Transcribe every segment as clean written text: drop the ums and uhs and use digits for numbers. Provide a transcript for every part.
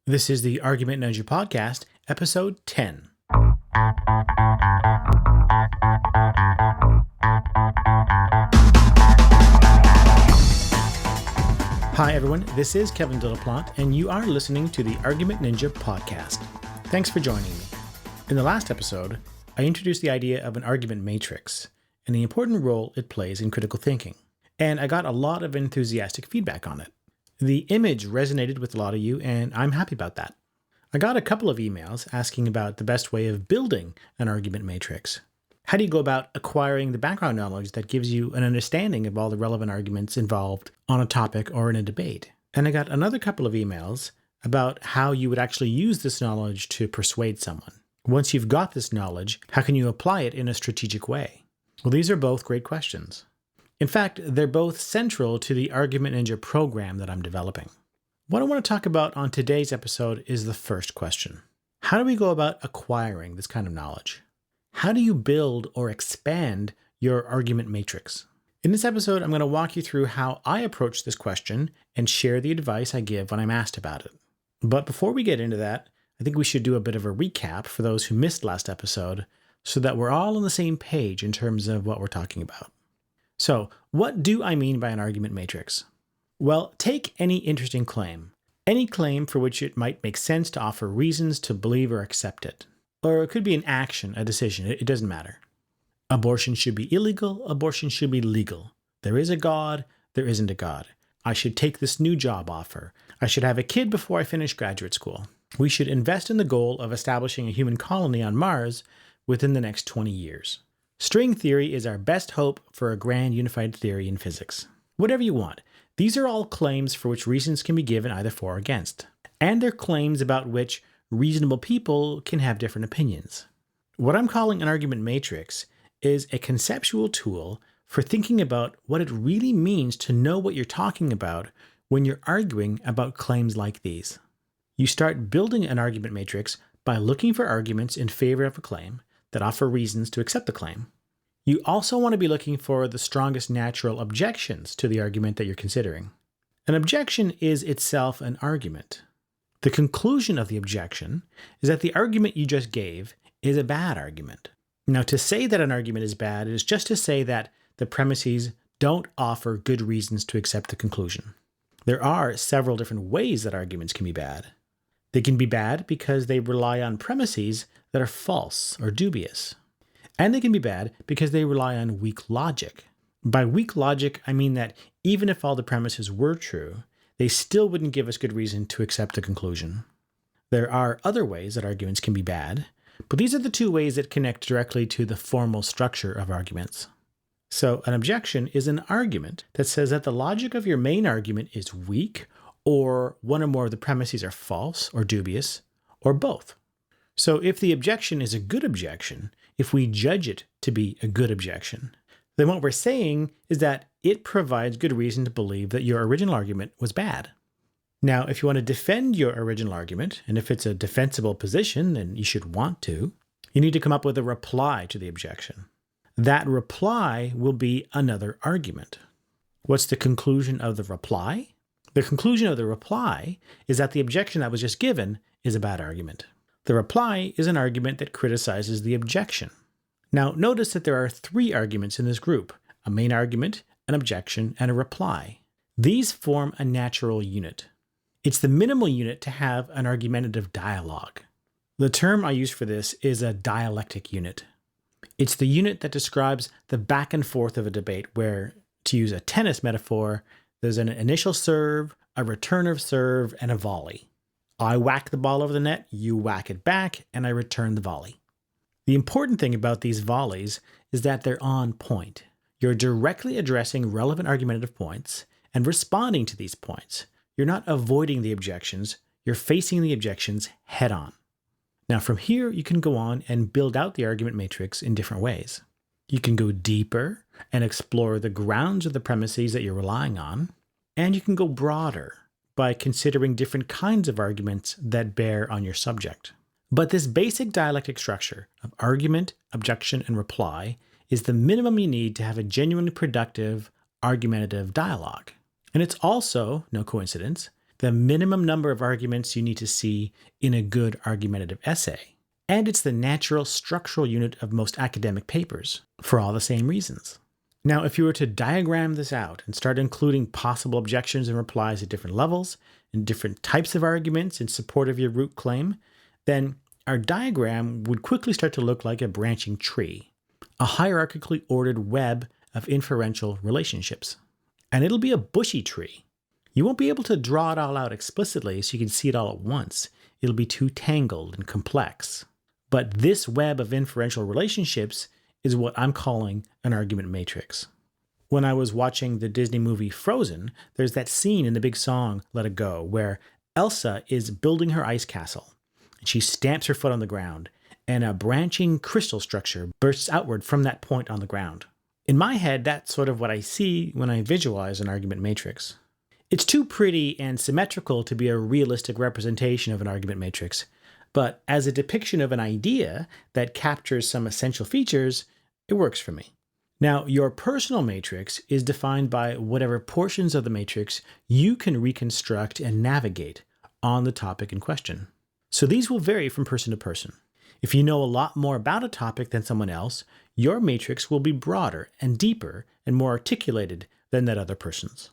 This is the Argument Ninja Podcast, Episode 10. Hi, everyone. This is Kevin Delaplante, and you are listening to the Argument Ninja Podcast. Thanks for joining me. In the last episode, I introduced the idea of an argument matrix and the important role it plays in critical thinking, and I got a lot of enthusiastic feedback on it. The image resonated with a lot of you, and I'm happy about that. I got a couple of emails asking about the best way of building an argument matrix. How do you go about acquiring the background knowledge that gives you an understanding of all the relevant arguments involved on a topic or in a debate? And I got another couple of emails about how you would actually use this knowledge to persuade someone. Once you've got this knowledge, how can you apply it in a strategic way? Well, these are both great questions. In fact, they're both central to the Argument Ninja program that I'm developing. What I want to talk about on today's episode is the first question. How do we go about acquiring this kind of knowledge? How do you build or expand your argument matrix? In this episode, I'm going to walk you through how I approach this question and share the advice I give when I'm asked about it. But before we get into that, I think we should do a bit of a recap for those who missed last episode so that we're all on the same page in terms of what we're talking about. So, what do I mean by an argument matrix? Well, take any interesting claim. Any claim for which it might make sense to offer reasons to believe or accept it. Or it could be an action, a decision, it doesn't matter. Abortion should be illegal, abortion should be legal. There is a God, there isn't a God. I should take this new job offer. I should have a kid before I finish graduate school. We should invest in the goal of establishing a human colony on Mars within the next 20 years. String theory is our best hope for a grand unified theory in physics. Whatever you want. These are all claims for which reasons can be given either for or against. And they're claims about which reasonable people can have different opinions. What I'm calling an argument matrix is a conceptual tool for thinking about what it really means to know what you're talking about when you're arguing about claims like these. You start building an argument matrix by looking for arguments in favor of a claim that offer reasons to accept the claim. You also want to be looking for the strongest natural objections to the argument that you're considering. An objection is itself an argument. The conclusion of the objection is that the argument you just gave is a bad argument. Now, to say that an argument is bad is just to say that the premises don't offer good reasons to accept the conclusion. There are several different ways that arguments can be bad. They can be bad because they rely on premises that are false or dubious. And they can be bad because they rely on weak logic. By weak logic, I mean that even if all the premises were true, they still wouldn't give us good reason to accept the conclusion. There are other ways that arguments can be bad, but these are the two ways that connect directly to the formal structure of arguments. So an objection is an argument that says that the logic of your main argument is weak, or one or more of the premises are false or dubious, or both. So if the objection is a good objection, if we judge it to be a good objection, then what we're saying is that it provides good reason to believe that your original argument was bad. Now, if you want to defend your original argument, and if it's a defensible position, then you should want to, you need to come up with a reply to the objection. That reply will be another argument. What's the conclusion of the reply? The conclusion of the reply is that the objection that was just given is a bad argument. The reply is an argument that criticizes the objection. Now, notice that there are three arguments in this group: a main argument, an objection, and a reply. These form a natural unit. It's the minimal unit to have an argumentative dialogue. The term I use for this is a dialectic unit. It's the unit that describes the back and forth of a debate where, to use a tennis metaphor, there's an initial serve, a return of serve, and a volley. I whack the ball over the net, you whack it back, and I return the volley. The important thing about these volleys is that they're on point. You're directly addressing relevant argumentative points and responding to these points. You're not avoiding the objections, you're facing the objections head on. Now from here, you can go on and build out the argument matrix in different ways. You can go deeper and explore the grounds of the premises that you're relying on, and you can go broader by considering different kinds of arguments that bear on your subject. But this basic dialectic structure of argument, objection, and reply is the minimum you need to have a genuinely productive, argumentative dialogue. And it's also, no coincidence, the the minimum number of arguments you need to see in a good argumentative essay. And it's the natural structural unit of most academic papers, for all the same reasons. Now, if you were to diagram this out and start including possible objections and replies at different levels and different types of arguments in support of your root claim, then our diagram would quickly start to look like a branching tree, a hierarchically ordered web of inferential relationships. And it'll be a bushy tree. You won't be able to draw it all out explicitly so you can see it all at once. It'll be too tangled and complex. But this web of inferential relationships is what I'm calling an argument matrix. When I was watching the Disney movie Frozen, there's that scene in the big song Let It Go where Elsa is building her ice castle. She stamps her foot on the ground, and a branching crystal structure bursts outward from that point on the ground. In my head, that's sort of what I see when I visualize an argument matrix. It's too pretty and symmetrical to be a realistic representation of an argument matrix, but as a depiction of an idea that captures some essential features, it works for me. Now, your personal matrix is defined by whatever portions of the matrix you can reconstruct and navigate on the topic in question. So these will vary from person to person. If you know a lot more about a topic than someone else, your matrix will be broader and deeper and more articulated than that other person's.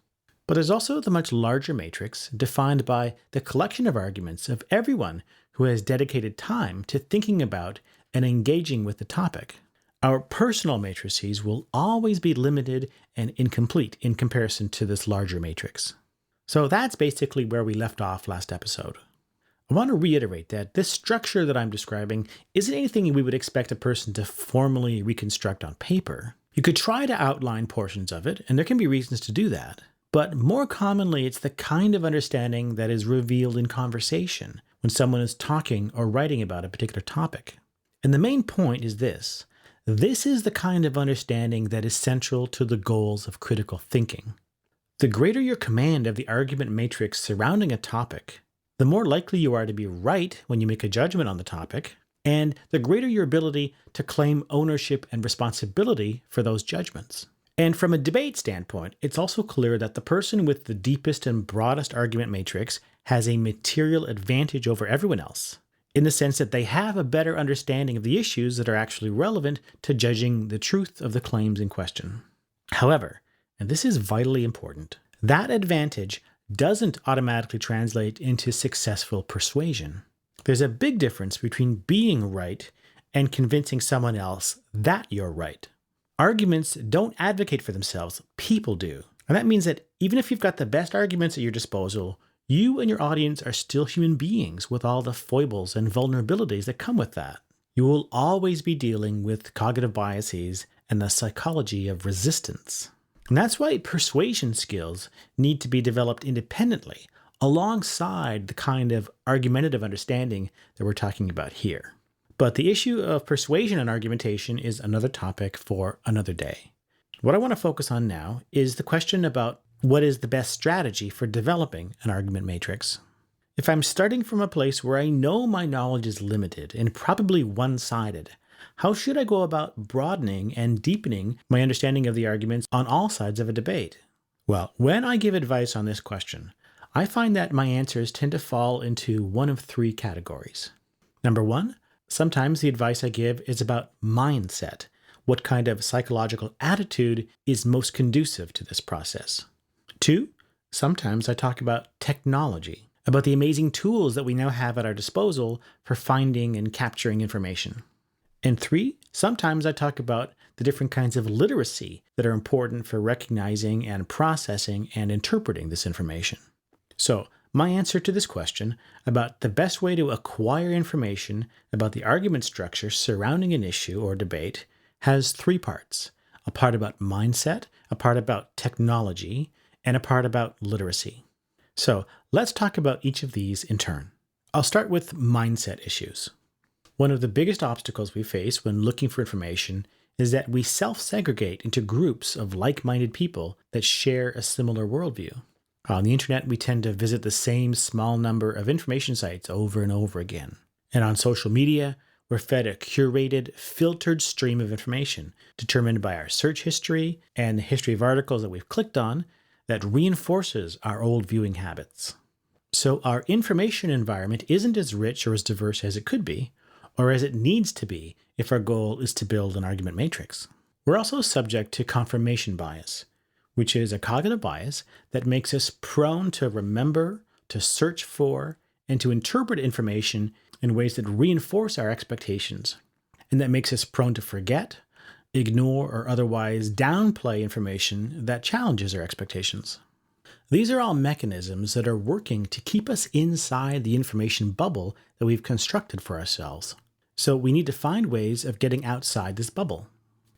But there's also the much larger matrix defined by the collection of arguments of everyone who has dedicated time to thinking about and engaging with the topic. Our personal matrices will always be limited and incomplete in comparison to this larger matrix. So that's basically where we left off last episode. I want to reiterate that this structure that I'm describing isn't anything we would expect a person to formally reconstruct on paper. You could try to outline portions of it, and there can be reasons to do that. But more commonly, it's the kind of understanding that is revealed in conversation when someone is talking or writing about a particular topic. And the main point is this. This is the kind of understanding that is central to the goals of critical thinking. The greater your command of the argument matrix surrounding a topic, the more likely you are to be right when you make a judgment on the topic, and the greater your ability to claim ownership and responsibility for those judgments. And from a debate standpoint, it's also clear that the person with the deepest and broadest argument matrix has a material advantage over everyone else, in the sense that they have a better understanding of the issues that are actually relevant to judging the truth of the claims in question. However, and this is vitally important, that advantage doesn't automatically translate into successful persuasion. There's a big difference between being right and convincing someone else that you're right. Arguments don't advocate for themselves, people do. And that means that even if you've got the best arguments at your disposal, you and your audience are still human beings with all the foibles and vulnerabilities that come with that. You will always be dealing with cognitive biases and the psychology of resistance. And that's why persuasion skills need to be developed independently, alongside the kind of argumentative understanding that we're talking about here. But the issue of persuasion and argumentation is another topic for another day. What I want to focus on now is the question about what is the best strategy for developing an argument matrix. If I'm starting from a place where I know my knowledge is limited and probably one-sided, how should I go about broadening and deepening my understanding of the arguments on all sides of a debate? Well, when I give advice on this question, I find that my answers tend to fall into one of three categories. Number one, sometimes the advice I give is about mindset. What kind of psychological attitude is most conducive to this process? Two, sometimes I talk about technology, about the amazing tools that we now have at our disposal for finding and capturing information. And three, sometimes I talk about the different kinds of literacy that are important for recognizing and processing and interpreting this information. So, my answer to this question about the best way to acquire information about the argument structure surrounding an issue or debate has three parts. A part about mindset, a part about technology, and a part about literacy. So, let's talk about each of these in turn. I'll start with mindset issues. One of the biggest obstacles we face when looking for information is that we self-segregate into groups of like-minded people that share a similar worldview. On the internet, we tend to visit the same small number of information sites over and over again. And on social media, we're fed a curated, filtered stream of information determined by our search history and the history of articles that we've clicked on that reinforces our old viewing habits. So our information environment isn't as rich or as diverse as it could be, or as it needs to be if our goal is to build an argument matrix. We're also subject to confirmation bias, which is a cognitive bias that makes us prone to remember, to search for, and to interpret information in ways that reinforce our expectations, and that makes us prone to forget, ignore, or otherwise downplay information that challenges our expectations. These are all mechanisms that are working to keep us inside the information bubble that we've constructed for ourselves. So we need to find ways of getting outside this bubble.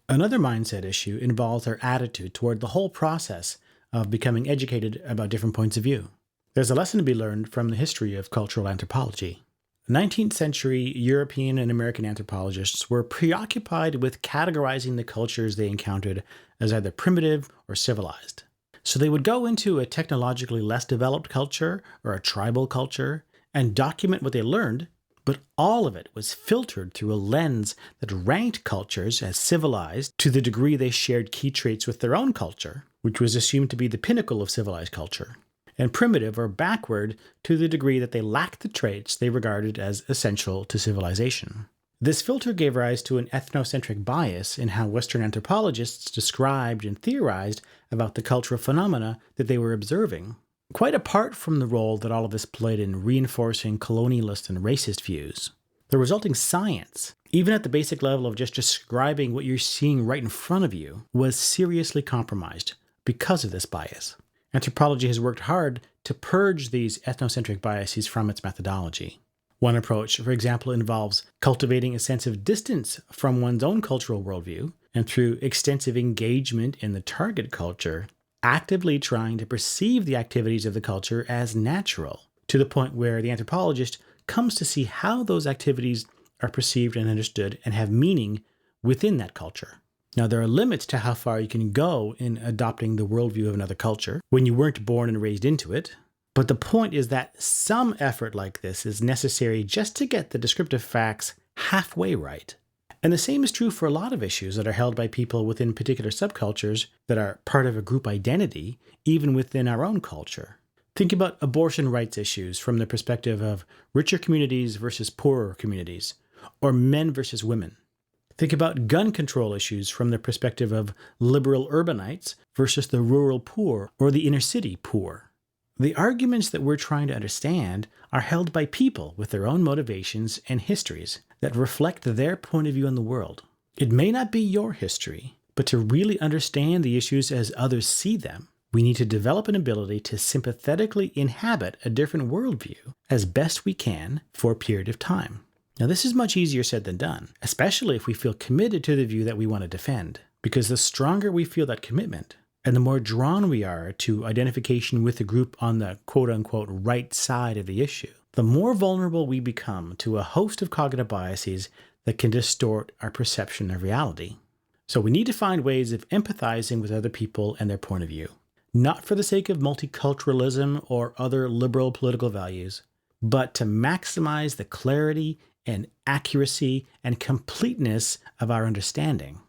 Another mindset issue involves our attitude toward the whole process of becoming educated about different points of view. There's a lesson to be learned from the history of cultural anthropology. 19th century European and American anthropologists were preoccupied with categorizing the cultures they encountered as either primitive or civilized. So they would go into a technologically less developed culture or a tribal culture and document what they learned, but all of it was filtered through a lens that ranked cultures as civilized to the degree they shared key traits with their own culture, which was assumed to be the pinnacle of civilized culture, and primitive or backward to the degree that they lacked the traits they regarded as essential to civilization. This filter gave rise to an ethnocentric bias in how Western anthropologists described and theorized about the cultural phenomena that they were observing, quite apart from the role that all of this played in reinforcing colonialist and racist views. The resulting science, even at the basic level of just describing what you're seeing right in front of you, was seriously compromised because of this bias. Anthropology has worked hard to purge these ethnocentric biases from its methodology. One approach, for example, involves cultivating a sense of distance from one's own cultural worldview, and through extensive engagement in the target culture, actively trying to perceive the activities of the culture as natural, to the point where the anthropologist comes to see how those activities are perceived and understood and have meaning within that culture. Now, there are limits to how far you can go in adopting the worldview of another culture when you weren't born and raised into it, but the point is that some effort like this is necessary just to get the descriptive facts halfway right. And the same is true for a lot of issues that are held by people within particular subcultures that are part of a group identity, even within our own culture. Think about abortion rights issues from the perspective of richer communities versus poorer communities, or men versus women. Think about gun control issues from the perspective of liberal urbanites versus the rural poor or the inner city poor. The arguments that we're trying to understand are held by people with their own motivations and histories that reflect their point of view on the world. It may not be your history, but to really understand the issues as others see them, we need to develop an ability to sympathetically inhabit a different worldview as best we can for a period of time. Now, this is much easier said than done, especially if we feel committed to the view that we want to defend, because the stronger we feel that commitment, and the more drawn we are to identification with the group on the quote-unquote right side of the issue, the more vulnerable we become to a host of cognitive biases that can distort our perception of reality. So we need to find ways of empathizing with other people and their point of view, not for the sake of multiculturalism or other liberal political values, but to maximize the clarity and accuracy and completeness of our understanding.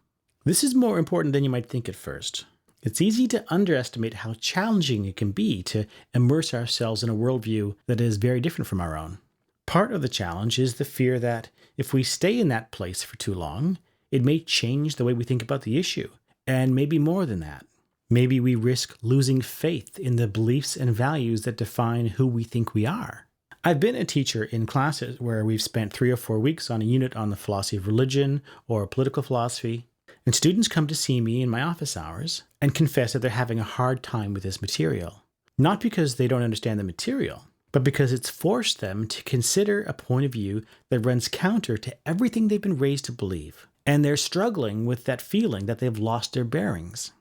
This is more important than you might think at first. It's easy to underestimate how challenging it can be to immerse ourselves in a worldview that is very different from our own. Part of the challenge is the fear that if we stay in that place for too long, it may change the way we think about the issue, and maybe more than that. Maybe we risk losing faith in the beliefs and values that define who we think we are. I've been a teacher in classes where we've spent 3 or 4 weeks on a unit on the philosophy of religion or political philosophy, and students come to see me in my office hours and confess that they're having a hard time with this material. Not because they don't understand the material, but because it's forced them to consider a point of view that runs counter to everything they've been raised to believe, and they're struggling with that feeling that they've lost their bearings.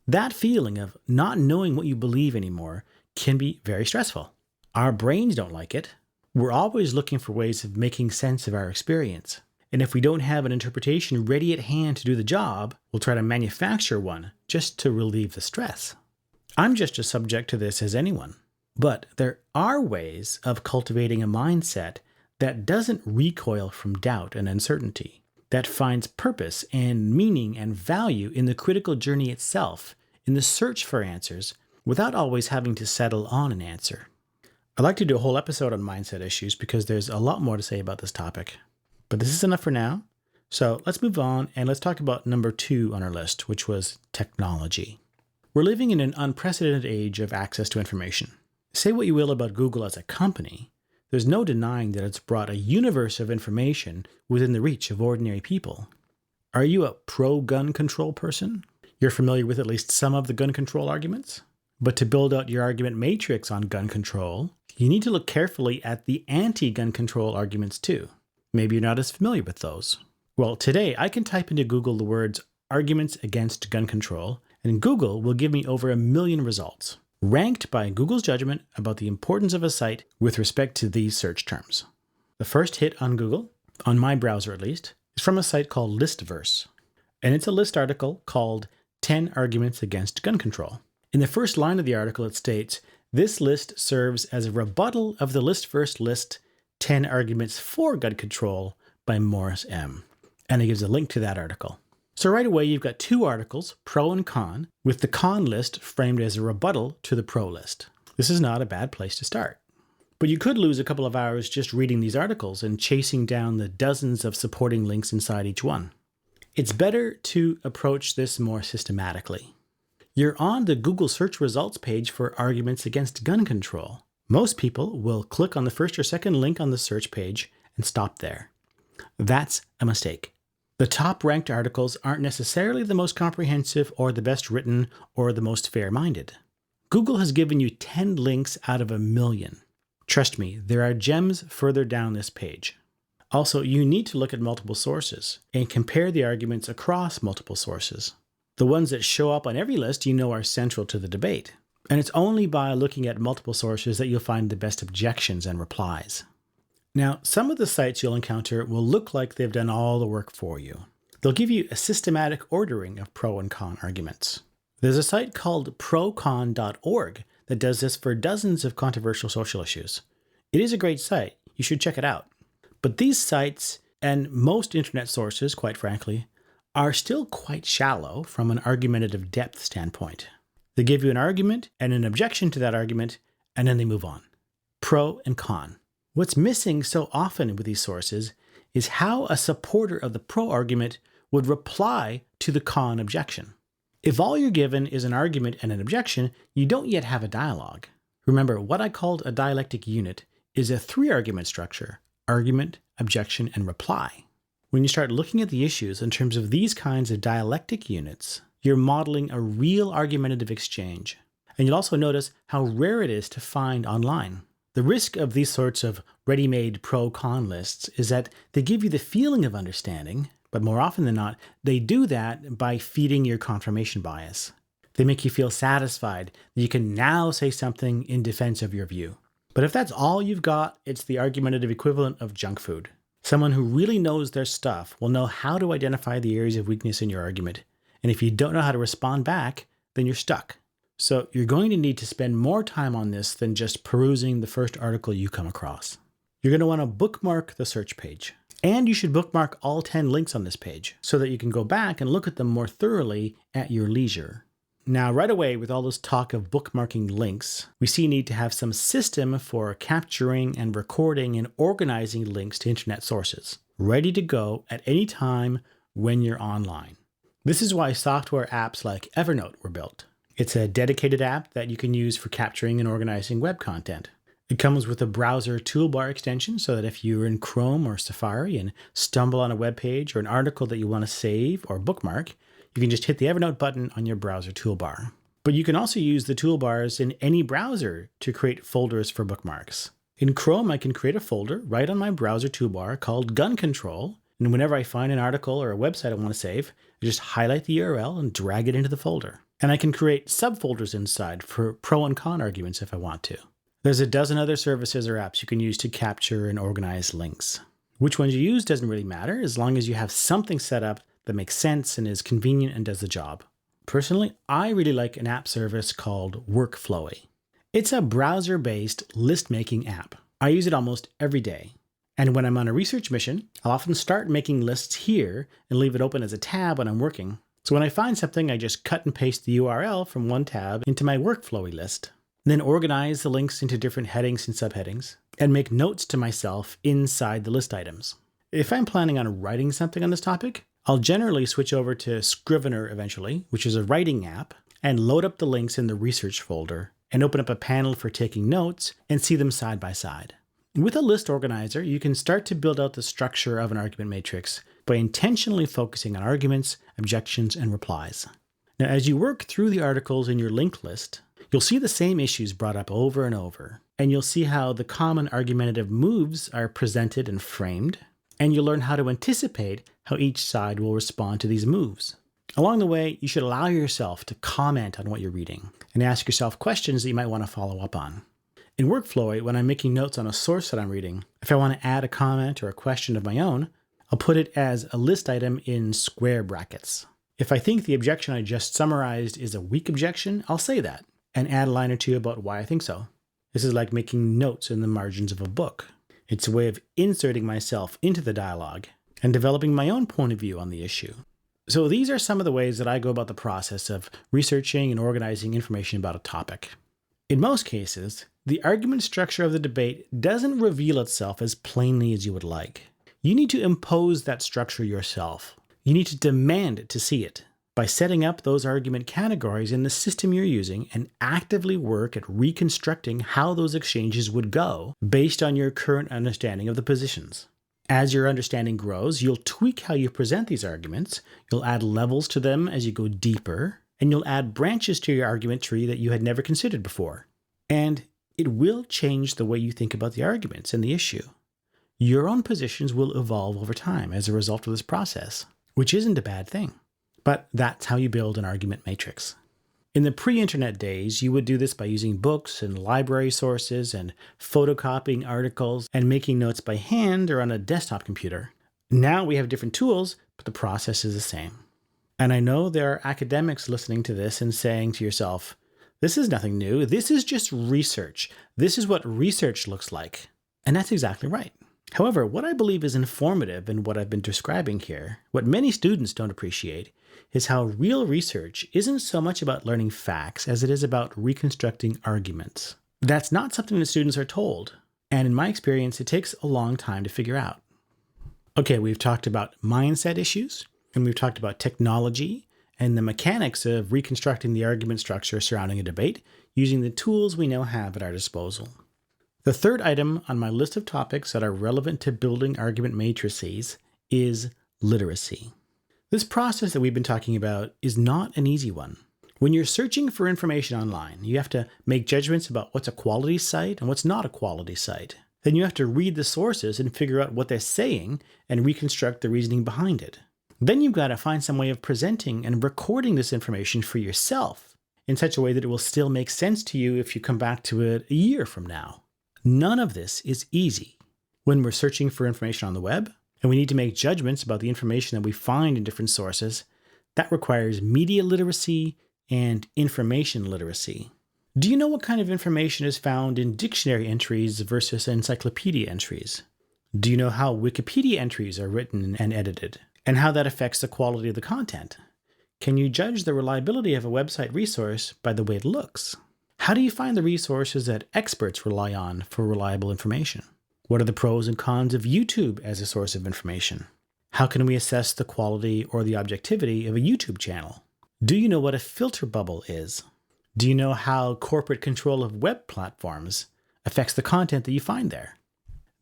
That feeling of not knowing what you believe anymore can be very stressful. Our brains don't like it. We're always looking for ways of making sense of our experience. And if we don't have an interpretation ready at hand to do the job, we'll try to manufacture one just to relieve the stress. I'm just as subject to this as anyone. But there are ways of cultivating a mindset that doesn't recoil from doubt and uncertainty, that finds purpose and meaning and value in the critical journey itself, in the search for answers, without always having to settle on an answer. I'd like to do a whole episode on mindset issues because there's a lot more to say about this topic. But this is enough for now. So let's move on and let's talk about number 2 on our list, which was technology. We're living in an unprecedented age of access to information. Say what you will about Google as a company, there's no denying that it's brought a universe of information within the reach of ordinary people. Are you a pro-gun control person? You're familiar with at least some of the gun control arguments? But to build out your argument matrix on gun control, you need to look carefully at the anti-gun control arguments too. Maybe you're not as familiar with those. Well, today I can type into Google the words arguments against gun control, and Google will give me over 1 million results, ranked by Google's judgment about the importance of a site with respect to these search terms. The first hit on Google, on my browser at least, is from a site called Listverse, and it's a list article called 10 Arguments Against Gun Control. In the first line of the article it states, this list serves as a rebuttal of the Listverse list 10 Arguments for Gun Control by Morris M. And it gives a link to that article. So right away you've got 2 articles, pro and con, with the con list framed as a rebuttal to the pro list. This is not a bad place to start. But you could lose a couple of hours just reading these articles and chasing down the dozens of supporting links inside each one. It's better to approach this more systematically. You're on the Google search results page for arguments against gun control. Most people will click on the first or second link on the search page and stop there. That's a mistake. The top ranked articles aren't necessarily the most comprehensive or the best written or the most fair-minded. Google has given you 10 links out of 1 million. Trust me, there are gems further down this page. Also, you need to look at multiple sources and compare the arguments across multiple sources. The ones that show up on every list you know are central to the debate. And it's only by looking at multiple sources that you'll find the best objections and replies. Now, some of the sites you'll encounter will look like they've done all the work for you. They'll give you a systematic ordering of pro and con arguments. There's a site called procon.org that does this for dozens of controversial social issues. It is a great site. You should check it out. But these sites, and most internet sources, quite frankly, are still quite shallow from an argumentative depth standpoint. They give you an argument and an objection to that argument, and then they move on. Pro and con. What's missing so often with these sources is how a supporter of the pro argument would reply to the con objection. If all you're given is an argument and an objection, you don't yet have a dialogue. Remember, what I called a dialectic unit is a 3-argument structure: argument, objection, and reply. When you start looking at the issues in terms of these kinds of dialectic units, you're modeling a real argumentative exchange. And you'll also notice how rare it is to find online. The risk of these sorts of ready-made pro-con lists is that they give you the feeling of understanding, but more often than not, they do that by feeding your confirmation bias. They make you feel satisfied that you can now say something in defense of your view. But if that's all you've got, it's the argumentative equivalent of junk food. Someone who really knows their stuff will know how to identify the areas of weakness in your argument. And if you don't know how to respond back, then you're stuck. So you're going to need to spend more time on this than just perusing the first article you come across. You're going to want to bookmark the search page. And you should bookmark all 10 links on this page so that you can go back and look at them more thoroughly at your leisure. Now, right away, with all this talk of bookmarking links, we see a need to have some system for capturing and recording and organizing links to internet sources, ready to go at any time when you're online. This is why software apps like Evernote were built. It's a dedicated app that you can use for capturing and organizing web content. It comes with a browser toolbar extension so that if you're in Chrome or Safari and stumble on a web page or an article that you want to save or bookmark, you can just hit the Evernote button on your browser toolbar. But you can also use the toolbars in any browser to create folders for bookmarks. In Chrome, I can create a folder right on my browser toolbar called Gun Control, and whenever I find an article or a website I want to save, I just highlight the URL and drag it into the folder. And I can create subfolders inside for pro and con arguments if I want to. There's a dozen other services or apps you can use to capture and organize links. Which ones you use doesn't really matter as long as you have something set up that makes sense and is convenient and does the job. Personally, I really like an app service called Workflowy. It's a browser-based list-making app. I use it almost every day. And when I'm on a research mission, I'll often start making lists here and leave it open as a tab when I'm working. So when I find something, I just cut and paste the URL from one tab into my Workflowy list. then organize the links into different headings and subheadings, and make notes to myself inside the list items. If I'm planning on writing something on this topic, I'll generally switch over to Scrivener eventually, which is a writing app, and load up the links in the research folder and open up a panel for taking notes and see them side by side. With a list organizer, you can start to build out the structure of an argument matrix by intentionally focusing on arguments, objections, and replies. Now, as you work through the articles in your linked list, you'll see the same issues brought up over and over, and you'll see how the common argumentative moves are presented and framed, and you'll learn how to anticipate how each side will respond to these moves. Along the way, you should allow yourself to comment on what you're reading and ask yourself questions that you might want to follow up on. In Workflowy, when I'm making notes on a source that I'm reading, if I want to add a comment or a question of my own, I'll put it as a list item in square brackets. If I think the objection I just summarized is a weak objection, I'll say that and add a line or two about why I think so. This is like making notes in the margins of a book. It's a way of inserting myself into the dialogue and developing my own point of view on the issue. So these are some of the ways that I go about the process of researching and organizing information about a topic. In most cases, the argument structure of the debate doesn't reveal itself as plainly as you would like. You need to impose that structure yourself. You need to demand to see it by setting up those argument categories in the system you're using and actively work at reconstructing how those exchanges would go based on your current understanding of the positions. As your understanding grows, you'll tweak how you present these arguments, you'll add levels to them as you go deeper, and you'll add branches to your argument tree that you had never considered before. And it will change the way you think about the arguments and the issue. Your own positions will evolve over time as a result of this process, which isn't a bad thing. But that's how you build an argument matrix. In the pre-internet days, you would do this by using books and library sources and photocopying articles and making notes by hand or on a desktop computer. Now we have different tools, but the process is the same. And I know there are academics listening to this and saying to yourself, this is nothing new. This is just research. This is what research looks like. And that's exactly right. However, what I believe is informative in what I've been describing here, what many students don't appreciate, is how real research isn't so much about learning facts as it is about reconstructing arguments. That's not something that students are told, and in my experience, it takes a long time to figure out. Okay, we've talked about mindset issues, and we've talked about technology and the mechanics of reconstructing the argument structure surrounding a debate using the tools we now have at our disposal. The third item on my list of topics that are relevant to building argument matrices is literacy. This process that we've been talking about is not an easy one. When you're searching for information online, you have to make judgments about what's a quality site and what's not a quality site. Then you have to read the sources and figure out what they're saying and reconstruct the reasoning behind it. Then you've got to find some way of presenting and recording this information for yourself in such a way that it will still make sense to you if you come back to it a year from now. None of this is easy. When we're searching for information on the web, and we need to make judgments about the information that we find in different sources, that requires media literacy and information literacy. Do you know what kind of information is found in dictionary entries versus encyclopedia entries? Do you know how Wikipedia entries are written and edited, and how that affects the quality of the content? Can you judge the reliability of a website resource by the way it looks? How do you find the resources that experts rely on for reliable information? What are the pros and cons of YouTube as a source of information? How can we assess the quality or the objectivity of a YouTube channel? Do you know what a filter bubble is? Do you know how corporate control of web platforms affects the content that you find there?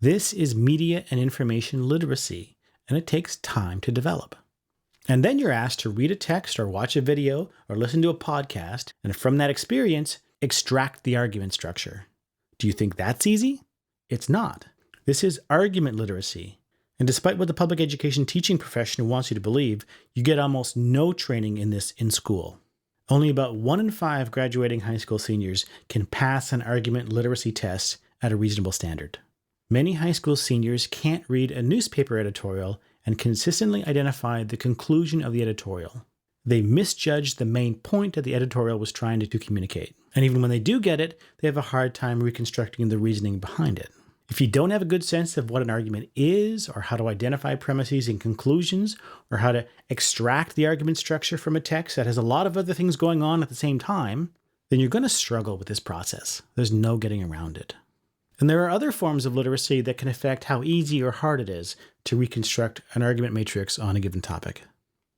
This is media and information literacy, and it takes time to develop. And then you're asked to read a text or watch a video or listen to a podcast, and from that experience, extract the argument structure. Do you think that's easy? It's not. This is argument literacy. And despite what the public education teaching profession wants you to believe, you get almost no training in this in school. Only about 1 in 5 graduating high school seniors can pass an argument literacy test at a reasonable standard. Many high school seniors can't read a newspaper editorial and consistently identify the conclusion of the editorial. They misjudge the main point that the editorial was trying to communicate. And even when they do get it, they have a hard time reconstructing the reasoning behind it. If you don't have a good sense of what an argument is, or how to identify premises and conclusions, or how to extract the argument structure from a text that has a lot of other things going on at the same time, then you're going to struggle with this process. There's no getting around it. And there are other forms of literacy that can affect how easy or hard it is to reconstruct an argument matrix on a given topic.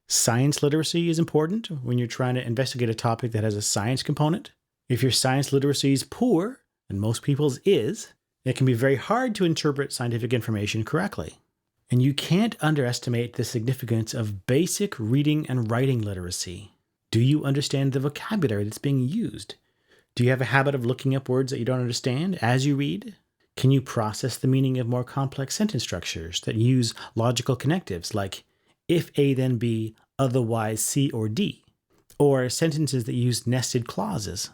Science literacy is important when you're trying to investigate a topic that has a science component. If your science literacy is poor, and most people's is, it can be very hard to interpret scientific information correctly. And you can't underestimate the significance of basic reading and writing literacy. Do you understand the vocabulary that's being used? Do you have a habit of looking up words that you don't understand as you read? Can you process the meaning of more complex sentence structures that use logical connectives like if A then B, otherwise C or D, or sentences that use nested clauses?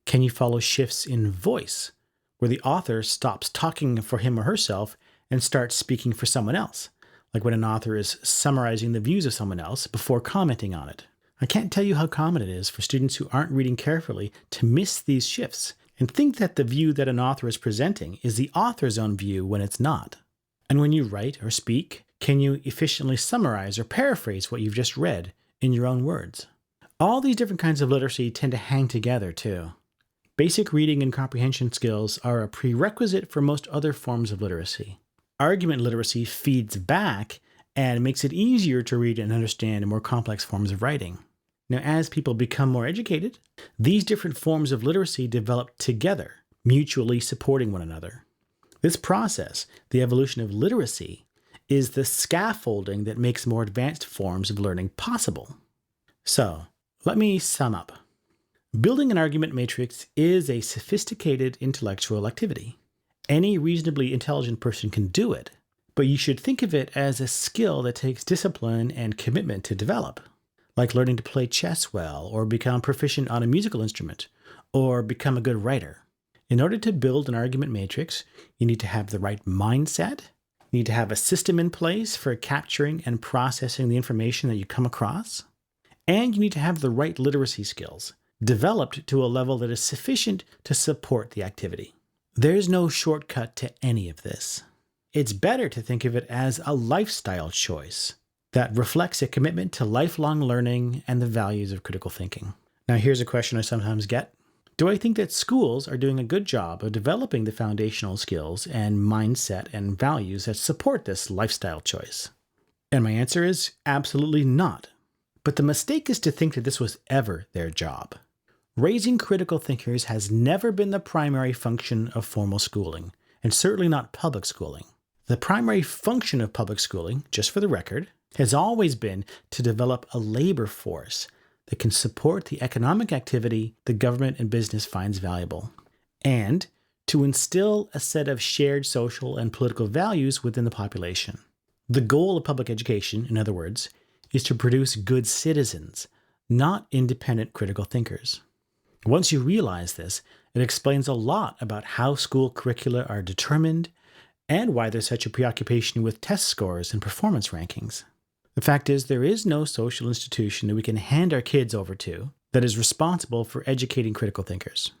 Can you follow shifts in voice, where the author stops talking for him or herself and starts speaking for someone else, like when an author is summarizing the views of someone else before commenting on it? I can't tell you how common it is for students who aren't reading carefully to miss these shifts and think that the view that an author is presenting is the author's own view when it's not. And when you write or speak, can you efficiently summarize or paraphrase what you've just read in your own words? All these different kinds of literacy tend to hang together too. Basic reading and comprehension skills are a prerequisite for most other forms of literacy. Argument literacy feeds back and makes it easier to read and understand more complex forms of writing. Now, as people become more educated, these different forms of literacy develop together, mutually supporting one another. This process, the evolution of literacy, is the scaffolding that makes more advanced forms of learning possible. So, let me sum up. Building an argument matrix is a sophisticated intellectual activity. Any reasonably intelligent person can do it, but you should think of it as a skill that takes discipline and commitment to develop, like learning to play chess well, or become proficient on a musical instrument, or become a good writer. In order to build an argument matrix, you need to have the right mindset. You need to have a system in place for capturing and processing the information that you come across. And you need to have the right literacy skills, developed to a level that is sufficient to support the activity. There's no shortcut to any of this. It's better to think of it as a lifestyle choice that reflects a commitment to lifelong learning and the values of critical thinking. Now, here's a question I sometimes get. Do I think that schools are doing a good job of developing the foundational skills and mindset and values that support this lifestyle choice? And my answer is absolutely not. But the mistake is to think that this was ever their job. Raising critical thinkers has never been the primary function of formal schooling, and certainly not public schooling. The primary function of public schooling, just for the record, has always been to develop a labor force that can support the economic activity the government and business finds valuable, and to instill a set of shared social and political values within the population. The goal of public education, in other words, is to produce good citizens, not independent critical thinkers. Once you realize this, it explains a lot about how school curricula are determined and why there's such a preoccupation with test scores and performance rankings. The fact is, there is no social institution that we can hand our kids over to that is responsible for educating critical thinkers.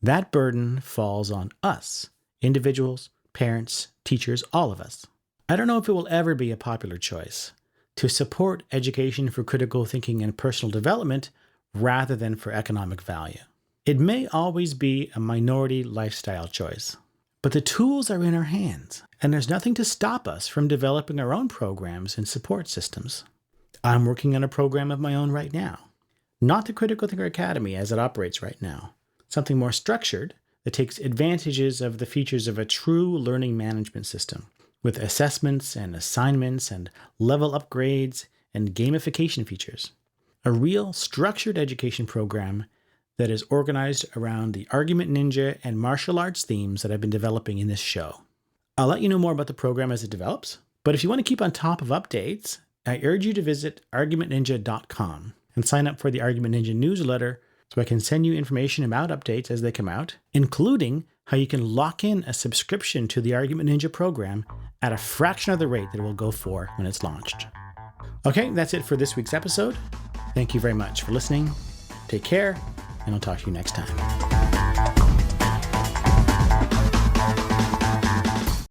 That burden falls on us, individuals, parents, teachers, all of us. I don't know if it will ever be a popular choice to support education for critical thinking and personal development rather than for economic value. It may always be a minority lifestyle choice, but the tools are in our hands, and there's nothing to stop us from developing our own programs and support systems. I'm working on a program of my own right now. Not the Critical Thinker Academy as it operates right now. Something more structured that takes advantages of the features of a true learning management system, with assessments and assignments and level upgrades and gamification features. A real structured education program that is organized around the Argument Ninja and martial arts themes that I've been developing in this show. I'll let you know more about the program as it develops, but if you want to keep on top of updates, I urge you to visit argumentninja.com and sign up for the Argument Ninja newsletter so I can send you information about updates as they come out, including how you can lock in a subscription to the Argument Ninja program at a fraction of the rate that it will go for when it's launched. Okay, that's it for this week's episode. Thank you very much for listening. Take care, and I'll talk to you next time.